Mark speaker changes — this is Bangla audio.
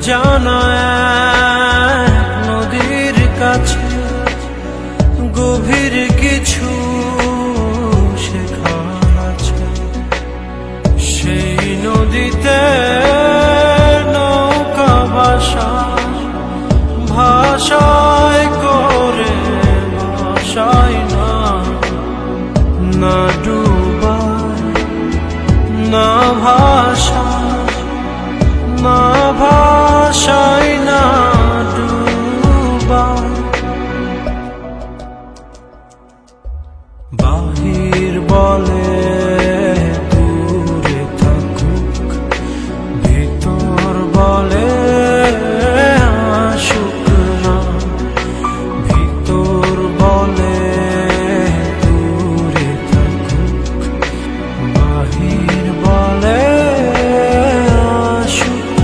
Speaker 1: জানা এক নদীর কাছে গভীর কিছু শেখার আছে। সেই নদীতে নৌকা ভাষায় করে ভাষায় না ডুবায় না ভাষা না